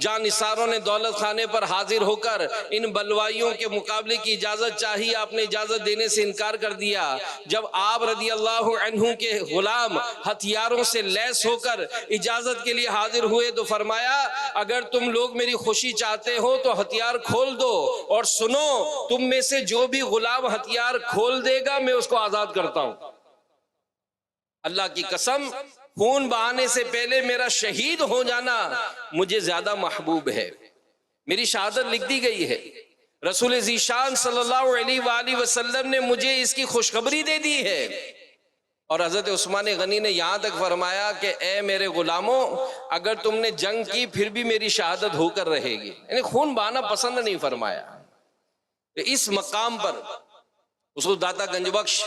S2: جان نثاروں نے دولت خانے پر حاضر ہو کر ان بلوائیوں کے مقابلے کی اجازت چاہی، آپ نے اجازت دینے سے انکار کر دیا۔ جب آپ رضی اللہ عنہ کے غلام ہتھیاروں سے لیس ہو کر اجازت کے لیے حاضر ہوئے تو فرمایا اگر تم لوگ میری خوشی چاہتے ہو تو ہتھیار کھول دو، اور سنو تم میں سے جو بھی غلام ہتھیار کھول دے گا میں اس کو آزاد کرتا ہوں۔ اللہ کی قسم خون بہانے سے پہلے میرا شہید ہو جانا مجھے زیادہ محبوب ہے۔ میری شہادت لکھ دی گئی ہے، رسول ذیشان صلی اللہ علیہ وآلہ وسلم نے مجھے اس کی خوشخبری دے دی ہے۔ اور حضرت عثمان غنی نے یہاں تک فرمایا کہ اے میرے غلاموں اگر تم نے جنگ کی پھر بھی میری شہادت ہو کر رہے گی، یعنی خون بہانا پسند نہیں فرمایا۔ اس مقام پر اس کو داتا گنج بخش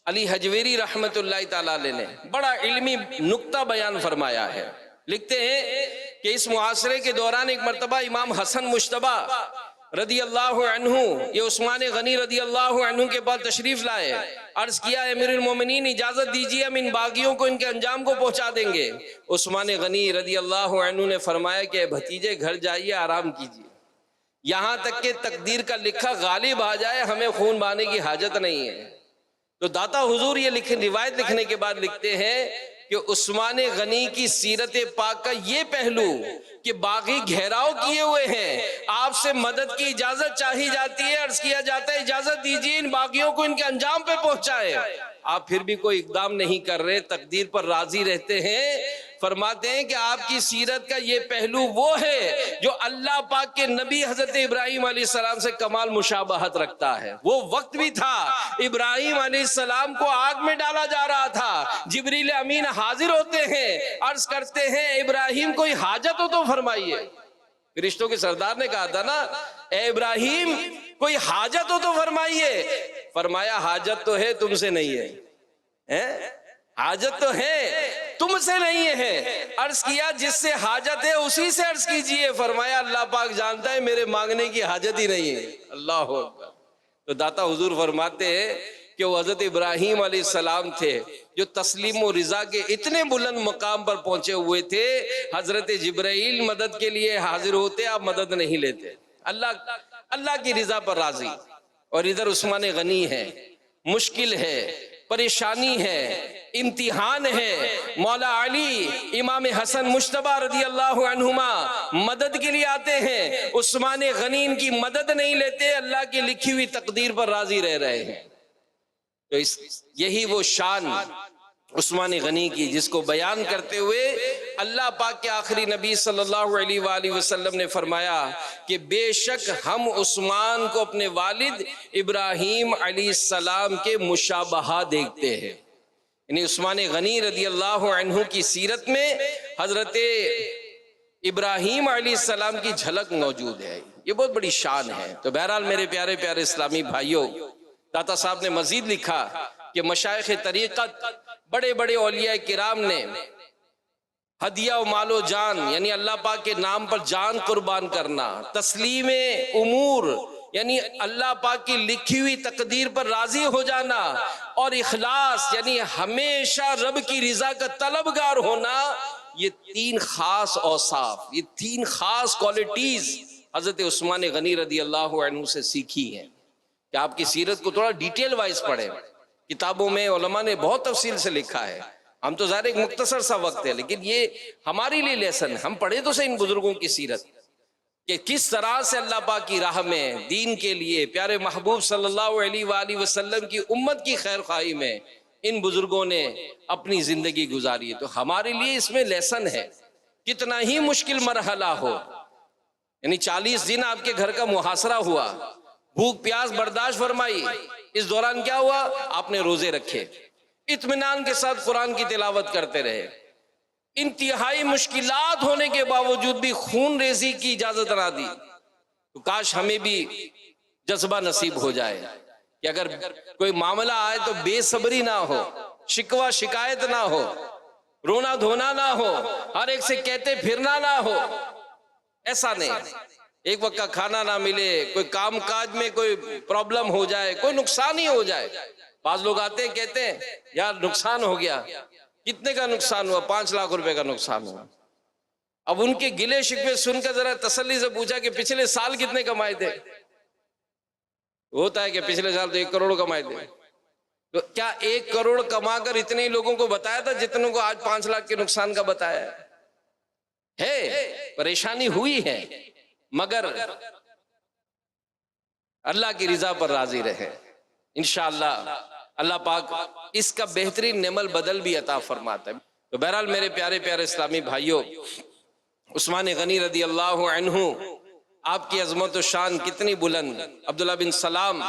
S2: علی حجویری رحمت اللہ تعالیٰ علیہ نے بڑا علمی نکتہ بیان فرمایا ہے۔ لکھتے ہیں کہ اس محاصرے کے دوران ایک مرتبہ امام حسن مجتبی رضی اللہ عنہ یہ عثمان غنی رضی اللہ عنہ کے پاس تشریف لائے، عرض کیا امیر المومنین اجازت دیجیے ہم ان باغیوں کو ان کے انجام کو پہنچا دیں گے۔ عثمان غنی رضی اللہ عنہ نے فرمایا کہ بھتیجے گھر جائیے آرام کیجیے، یہاں تک کہ تقدیر کا لکھا غالب آ جائے ہمیں خون بہانے کی حاجت نہیں ہے۔ تو داتا حضور یہ روایت لکھنے کے بعد لکھتے ہیں کہ عثمان غنی کی سیرت پاک کا یہ پہلو کہ باغی گھیراؤ کیے ہوئے ہیں، آپ سے مدد کی اجازت چاہی جاتی ہے، عرض کیا جاتا ہے اجازت دیجیے ان باغیوں کو ان کے انجام پہ پہنچائے، آپ پھر بھی کوئی اقدام نہیں کر رہے، تقدیر پر راضی رہتے ہیں۔ فرماتے ہیں کہ آپ کی سیرت کا یہ پہلو وہ ہے جو اللہ پاک کے نبی حضرت ابراہیم علیہ السلام سے کمال مشابہت رکھتا ہے۔ وہ وقت بھی تھا ابراہیم علیہ السلام کو آگ میں ڈالا جا رہا تھا، جبریل امین حاضر ہوتے ہیں، عرض کرتے ہیں ابراہیم کوئی حاجت ہو تو فرمائیے۔ فرشتوں کے سردار نے کہا تھا نا اے ابراہیم کوئی حاجت ہو تو فرمائیے، فرمایا حاجت تو ہے تم سے نہیں ہے، حاجت تو ہے تم سے نہیں ہے۔ عرض کیا جس سے حاجت ہے اسی سے عرض کیجئے، فرمایا اللہ پاک جانتا ہے میرے مانگنے کی حاجت ہی نہیں ہے۔ اللہ اکبر۔ تو داتا حضور فرماتے ہیں کہ وہ حضرت ابراہیم علیہ السلام تھے جو تسلیم و رضا کے اتنے بلند مقام پر پہنچے ہوئے تھے، حضرت جبرائیل مدد کے لیے حاضر ہوتے آپ مدد نہیں لیتے، اللہ کی رضا پر راضی۔ اور ادھر عثمان غنی ہے، مشکل ہے، پریشانی ہے، امتحان ہے، مولا علی امام حسن مجتبی رضی اللہ عنہما مدد کے لیے آتے ہیں، عثمان غنی ان کی مدد نہیں لیتے، اللہ کی لکھی ہوئی تقدیر پر راضی رہ رہے ہیں۔ تو یہی وہ شان عثمان غنی کی جس کو بیان کرتے ہوئے اللہ پاک کے آخری نبی صلی اللہ علیہ وآلہ وسلم نے فرمایا کہ بے شک ہم عثمان کو اپنے والد ابراہیم علیہ السلام کے مشابہہ دیکھتے ہیں۔ یعنی عثمان غنی رضی اللہ عنہ کی سیرت میں حضرت ابراہیم علیہ السلام کی جھلک موجود ہے، یہ بہت بڑی شان ہے۔ تو بہرحال میرے پیارے پیارے اسلامی بھائیوں، داتا صاحب نے مزید لکھا کہ مشائخ طریقت بڑے بڑے اولیاء کرام نے ہدیہ و مال و جان یعنی اللہ پاک کے نام پر جان قربان کرنا، تسلیم امور یعنی اللہ پاک کی لکھی ہوئی تقدیر پر راضی ہو جانا، اور اخلاص یعنی ہمیشہ رب کی رضا کا طلبگار ہونا، یہ تین خاص اوصاف، یہ تین خاص کوالٹیز حضرت عثمان غنی رضی اللہ عنہ سے سیکھی ہیں۔ کہ آپ کی سیرت کو تھوڑا ڈیٹیل وائز پڑھیں، کتابوں میں علماء نے بہت تفصیل سے لکھا ہے. ہم تو ظاہر ایک مختصر سا وقت ہے، لیکن یہ ہمارے لیے لیسن ہے. ہم پڑھے تو سے ان بزرگوں کی سیرت کہ کس طرح سے اللہ پاک کی راہ میں، دین کے لیے، پیارے محبوب صلی اللہ علیہ وآلہ وسلم کی امت کی خیر خواہی میں ان بزرگوں نے اپنی زندگی گزاری ہے. تو ہمارے لیے اس میں لیسن ہے. کتنا ہی مشکل مرحلہ ہو، یعنی 40 دن آپ کے گھر کا محاصرہ ہوا، بھوک پیاس برداشت فرمائی، اس دوران کیا ہوا؟ آپ نے روزے رکھے، اطمینان کے ساتھ قرآن کی تلاوت کرتے رہے. انتہائی مشکلات ہونے کے باوجود بھی خون ریزی کی اجازت نہ دی. تو کاش ہمیں بھی جذبہ نصیب ہو جائے کہ اگر کوئی معاملہ آئے تو بے صبری نہ ہو، شکوہ شکایت نہ ہو، رونا دھونا نہ ہو، ہر ایک سے کہتے پھرنا نہ ہو. ایسا نہیں، ایک وقت کا کھانا نہ ملے، کوئی کام کاج میں کوئی پرابلم ہو جائے، کوئی نقصان ہی ہو جائے. بعض لوگ آتے ہیں کہتے ہیں یار نقصان ہو گیا. کتنے کا نقصان ہوا؟ 5 لاکھ روپے کا نقصان ہوا. اب ان کے گلے شکوے سن کر ذرا تسلی سے پوچھا کہ پچھلے سال کتنے کمائے تھے؟ ہوتا ہے کہ پچھلے سال تو 1 کروڑ کمائے تھے. تو کیا 1 کروڑ کما کر اتنے لوگوں کو بتایا تھا جتنوں کو آج 5 لاکھ کے نقصان کا بتایا ہے؟ پریشانی ہوئی ہے، مگر اللہ کی رضا پر راضی رہے. انشاءاللہ اللہ پاک اس کا بہترین نعمل بدل بھی عطا فرماتا ہے. تو بہرحال میرے پیارے پیارے اسلامی بھائیوں، عثمان غنی رضی اللہ عنہ، آپ کی عظمت و شان کتنی بلند. عبداللہ بن سلام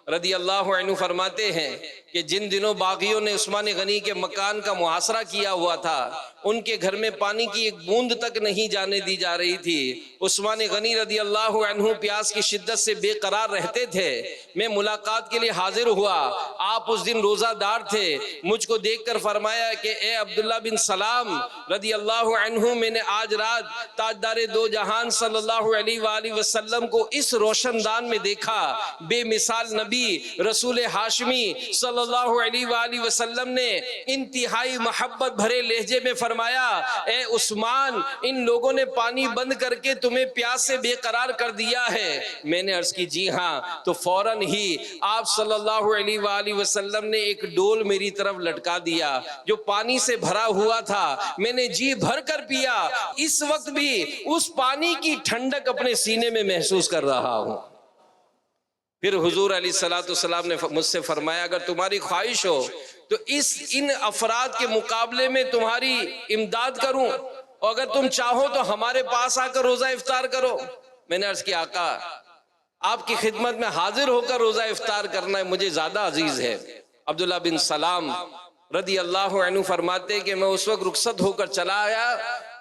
S2: رضی اللہ عنہ فرماتے ہیں کہ جن دنوں باغیوں نے عثمان غنی کے مکان کا محاصرہ کیا ہوا تھا، ان کے گھر میں پانی کی ایک بوند تک نہیں جانے دی جا رہی تھی. عثمان غنی رضی اللہ عنہ پیاس کی شدت سے بے قرار رہتے تھے. میں ملاقات کے لیے حاضر ہوا، آپ اس دن روزہ دار تھے. مجھ کو دیکھ کر فرمایا کہ اے عبداللہ بن سلام رضی اللہ عنہ، میں نے آج رات تاجدار دو جہان صلی اللہ علیہ وآلہ وسلم کو اس روشن دان میں دیکھا. بے مثال نبی رسول ہاشمی صلی اللہ علیہ وآلہ وسلم نے انتہائی محبت بھرے لہجے میں فرمایا، اے عثمان، ان لوگوں نے پانی بند کر کے تمہیں پیاس سے بے قرار کر دیا ہے. میں نے عرض کی جی ہاں. تو فوراً ہی آپ صلی اللہ علیہ وآلہ وسلم نے ایک ڈول میری طرف لٹکا دیا جو پانی سے بھرا ہوا تھا. میں نے جی بھر کر پیا. اس وقت بھی اس پانی کی ٹھنڈک اپنے سینے میں محسوس کر رہا ہوں. پھر حضور علیہ السلام نے مجھ سے فرمایا، اگر تمہاری خواہش ہو تو ان افراد کے مقابلے میں تمہاری امداد کروں، اور اگر تم چاہو تو ہمارے پاس آ کر روزہ افطار کرو. میں نے عرض کیا آقا، آپ کی خدمت میں حاضر ہو کر روزہ افطار کرنا مجھے زیادہ عزیز ہے. عبداللہ بن سلام رضی اللہ عنہ فرماتے کہ میں اس وقت رخصت ہو کر چلا آیا،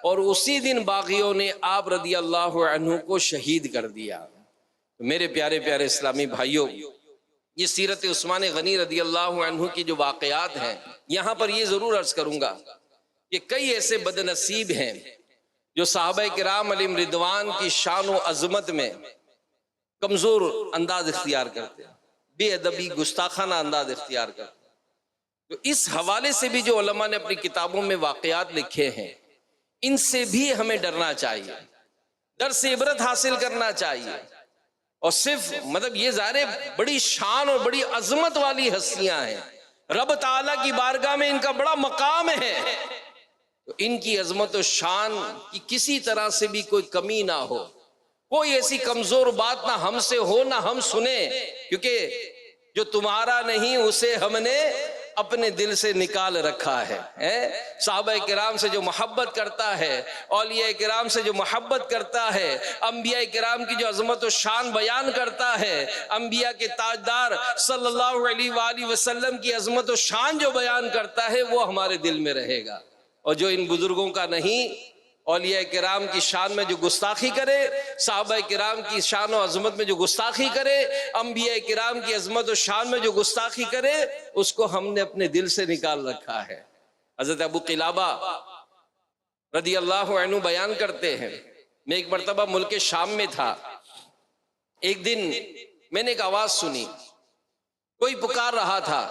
S2: اور اسی دن باغیوں نے آپ رضی اللہ عنہ کو شہید کر دیا. میرے پیارے پیارے اسلامی بھائیوں، یہ سیرت عثمان غنی رضی اللہ عنہ کی جو واقعات ہیں، یہاں پر یہ ضرور عرض کروں گا کہ کئی ایسے بد نصیب ہیں جو صحابہ کرام علیہم رضوان کی شان و عظمت میں کمزور انداز اختیار کرتے ہیں، بے ادبی گستاخانہ انداز اختیار کرتے ہیں. تو اس حوالے سے بھی جو علماء نے اپنی کتابوں میں واقعات لکھے ہیں، ان سے بھی ہمیں ڈرنا چاہیے، درس عبرت حاصل کرنا چاہیے. اور صرف یہ ظاہر بڑی شان اور بڑی عظمت والی ہستیاں ہیں، رب تعالیٰ کی بارگاہ میں ان کا بڑا مقام ہے. تو ان کی عظمت و شان کی کسی طرح سے بھی کوئی کمی نہ ہو، کوئی ایسی کمزور بات نہ ہم سے ہو نہ ہم سنیں، کیونکہ جو تمہارا نہیں اسے ہم نے اپنے دل سے نکال رکھا ہے. صحابہ کرام سے جو محبت کرتا ہے، اولیاء کرام سے جو محبت کرتا ہے، انبیاء کرام کی جو عظمت و شان بیان کرتا ہے، انبیاء کے تاجدار صلی اللہ علیہ وآلہ وسلم کی عظمت و شان جو بیان کرتا ہے، وہ ہمارے دل میں رہے گا. اور جو ان بزرگوں کا نہیں، اولیاء کرام کی شان میں جو گستاخی کرے، صحابہ کرام کی شان و عظمت میں جو گستاخی کرے، انبیاء کرام کی عظمت و شان میں جو گستاخی کرے، اس کو ہم نے اپنے دل سے نکال رکھا ہے. حضرت ابو قلابہ رضی اللہ عنہ بیان کرتے ہیں، میں ایک مرتبہ ملک شام میں تھا. ایک دن میں نے ایک آواز سنی، کوئی پکار رہا تھا،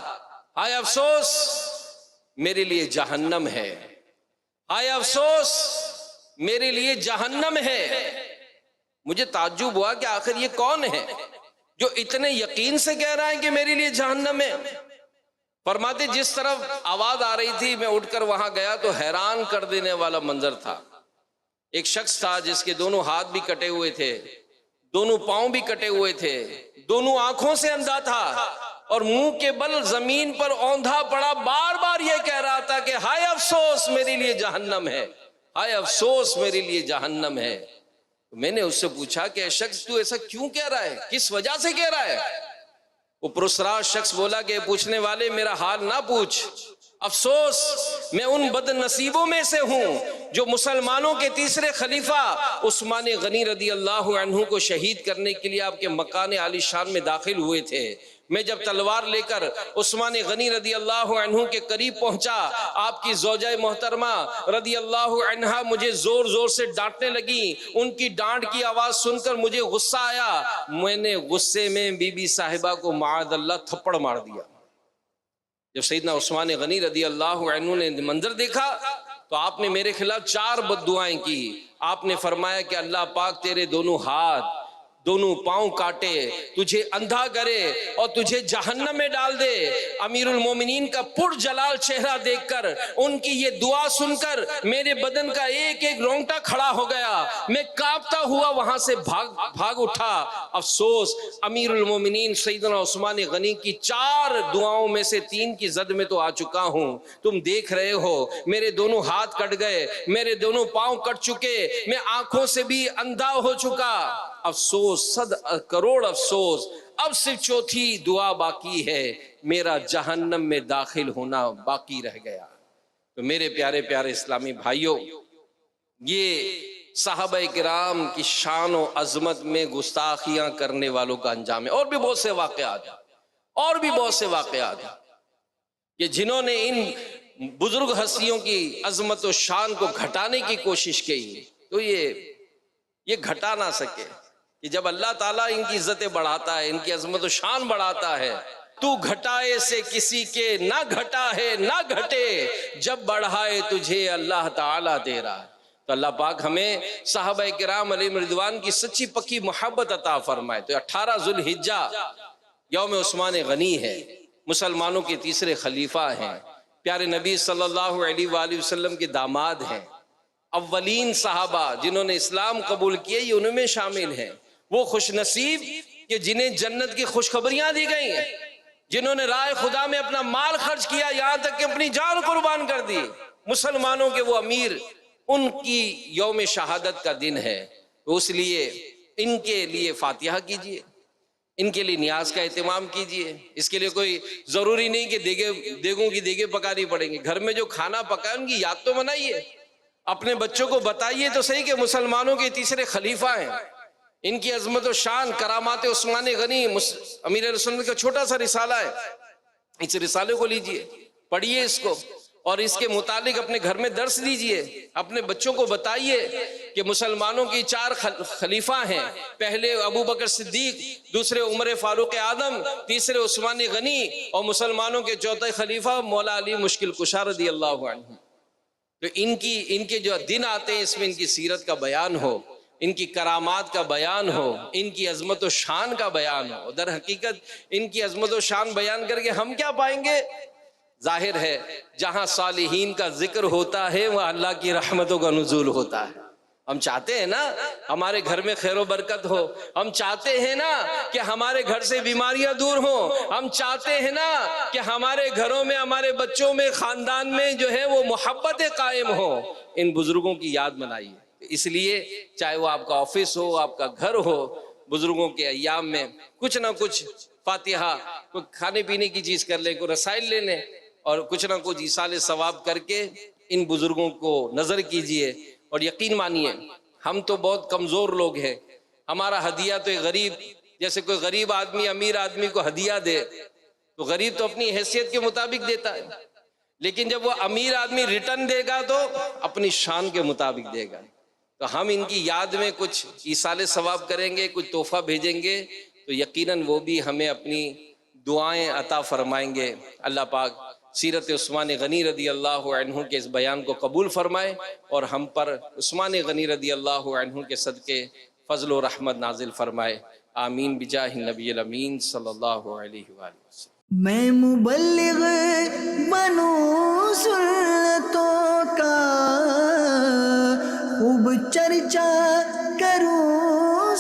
S2: ہائے افسوس میرے لیے جہنم ہے، ہائے افسوس میرے لیے جہنم ہے. مجھے تعجب ہوا کہ آخر یہ کون ہے جو اتنے یقین سے کہہ رہا ہے کہ میرے لیے جہنم ہے. فرماتے جس طرف آواز آ رہی تھی میں اٹھ کر وہاں گیا تو حیران کر دینے والا منظر تھا. ایک شخص تھا جس کے دونوں ہاتھ بھی کٹے ہوئے تھے، دونوں پاؤں بھی کٹے ہوئے تھے، دونوں آنکھوں سے اندھا تھا اور منہ کے بل زمین پر اوندھا پڑا، بار بار یہ کہہ رہا تھا کہ ہائے افسوس میرے لیے جہنم ہے، ہائے افسوس میرے لیے جہنم ہے. میں نے اس سے پوچھا کہ اے شخص تو ایسا کیوں کہہ رہا ہے، کس وجہ سے کہہ رہا ہے؟ وہ پرسراج شخص بولا کہ پوچھنے والے میرا حال نہ پوچھ، افسوس میں ان بد نصیبوں میں سے ہوں جو مسلمانوں کے تیسرے خلیفہ عثمان غنی رضی اللہ عنہ کو شہید کرنے کے لیے آپ کے مکان عالی شان میں داخل ہوئے تھے. میں جب تلوار لے کر عثمان غنی رضی اللہ عنہ کے قریب پہنچا، آپ کی زوجہ محترمہ رضی اللہ عنہا مجھے زور زور سے ڈانٹنے لگی. ان کی ڈانٹ کی آواز سن کر مجھے غصہ آیا، میں نے غصے میں بی بی صاحبہ کو معاذ اللہ تھپڑ مار دیا. جب سیدنا عثمان غنی رضی اللہ عنہ نے منظر دیکھا تو آپ نے میرے خلاف 4 بد دعائیں کی. آپ نے فرمایا کہ اللہ پاک تیرے دونوں ہاتھ دونوں پاؤں کاٹے، تجھے اندھا کرے اور تجھے جہنم میں ڈال دے. امیر المومنین کا پر جلال چہرہ دیکھ کر، ان کی یہ دعا سن کر میرے بدن کا ایک ایک رونگٹا کھڑا ہو گیا. میں کانپتا ہوا وہاں سے بھاگ اٹھا. افسوس امیر المومنین سیدنا عثمان غنی کی 4 دعاؤں میں سے 3 کی زد میں تو آ چکا ہوں. تم دیکھ رہے ہو میرے دونوں ہاتھ کٹ گئے، میرے دونوں پاؤں کٹ چکے، میں آنکھوں سے بھی اندھا ہو چکا. افسوس 100 کروڑ افسوس، اب صرف 4تھی دعا باقی ہے، میرا جہنم میں داخل ہونا باقی رہ گیا. تو میرے پیارے پیارے اسلامی بھائیوں، یہ صحابہ کرام کی شان و عظمت میں گستاخیاں کرنے والوں کا انجام ہے. اور بھی بہت سے واقعات ہیں کہ جنہوں نے ان بزرگ ہستیوں کی عظمت و شان کو گھٹانے کی کوشش کی، تو یہ گھٹا نہ سکے. کہ جب اللہ تعالیٰ ان کی عزتیں بڑھاتا ہے، ان کی عظمت و شان بڑھاتا ہے، تو گھٹائے سے کسی کے نہ گھٹا ہے نہ گھٹے، جب بڑھائے تجھے اللہ تعالیٰ دے رہا ہے. تو اللہ پاک ہمیں صحابہ کرام علیہم رضوان کی سچی پکی محبت عطا فرمائے. تو 18 ذوالحجہ یوم عثمان غنی ہے، مسلمانوں کے تیسرے خلیفہ ہیں، پیارے نبی صلی اللہ علیہ وآلہ وسلم کے داماد ہیں. اولین صحابہ جنہوں نے اسلام قبول کیے یہ ان میں شامل ہیں. وہ خوش نصیب کہ جنہیں جنت کی خوشخبریاں دی گئی ہیں، جنہوں نے راہ خدا میں اپنا مال خرچ کیا، یہاں تک کہ اپنی جان قربان کر دی. مسلمانوں کے وہ امیر، ان کی یوم شہادت کا دن ہے. تو اس لیے ان کے لیے فاتحہ کیجئے، ان کے لیے نیاز کا اہتمام کیجئے. اس کے لیے کوئی ضروری نہیں کہ دیگوں کی دیگیں پکانی پڑیں گی. گھر میں جو کھانا پکائے ان کی یاد تو منائیے. اپنے بچوں کو بتائیے تو صحیح کہ مسلمانوں کے تیسرے خلیفہ ہیں، ان کی عظمت و شان، کرامات عثمان غنی. امیر علیہ السلام کا چھوٹا سا رسالہ ہے، اس رسالے کو لیجئے، پڑھیے اس کو، اور اس کے متعلق اپنے گھر میں درس دیجئے. اپنے بچوں کو بتائیے کہ مسلمانوں کی 4 خلیفہ ہیں، پہلے ابو بکر صدیق، دوسرے عمر فاروق اعظم، تیسرے عثمان غنی، اور مسلمانوں کے 4تھے خلیفہ مولا علی مشکل کشا رضی اللہ عنہ. تو ان کے جو دن آتے ہیں اس میں ان کی سیرت کا بیان ہو، ان کی کرامات کا بیان ہو، ان کی عظمت و شان کا بیان ہو. در حقیقت ان کی عظمت و شان بیان کر کے ہم کیا پائیں گے؟ ظاہر ہے جہاں صالحین کا ذکر ہوتا ہے وہاں اللہ کی رحمتوں کا نزول ہوتا ہے. ہم چاہتے ہیں نا ہمارے گھر میں خیر و برکت ہو، ہم چاہتے ہیں نا کہ ہمارے گھر سے بیماریاں دور ہوں، ہم چاہتے ہیں نا کہ ہمارے گھروں میں، ہمارے بچوں میں، خاندان میں جو ہے وہ محبتیں قائم ہوں. ان بزرگوں کی یاد منائیے. اس لیے چاہے وہ آپ کا آفس ہو، آپ کا گھر ہو، بزرگوں کے ایام میں کچھ نہ کچھ فاتحہ، کوئی کھانے پینے کی چیز کر لیں، کوئی رسائل لے لیں، اور کچھ نہ کچھ ایصال ثواب کر کے ان بزرگوں کو نظر کیجئے. اور یقین مانیے ہم تو بہت کمزور لوگ ہیں. ہمارا ہدیہ تو ایک غریب، جیسے کوئی غریب آدمی امیر آدمی کو ہدیہ دے تو غریب تو اپنی حیثیت کے مطابق دیتا ہے، لیکن جب وہ امیر آدمی ریٹرن دے گا تو اپنی شان کے مطابق دے گا. تو ہم ان کی یاد میں کچھ ایصال ثواب کریں گے، کچھ تحفہ بھیجیں گے، تو یقیناً وہ بھی ہمیں اپنی دعائیں عطا فرمائیں گے. اللہ پاک سیرت عثمان غنی رضی اللہ عنہ کے اس بیان کو قبول فرمائے اور ہم پر عثمان غنی رضی اللہ عنہ کے صدقے فضل و رحمت نازل فرمائے. آمین بجاہ النبی الامین صلی اللہ علیہ وآلہ وسلم.
S1: میں مبلغ بنوں سنتوں کا، خوب چرچا کروں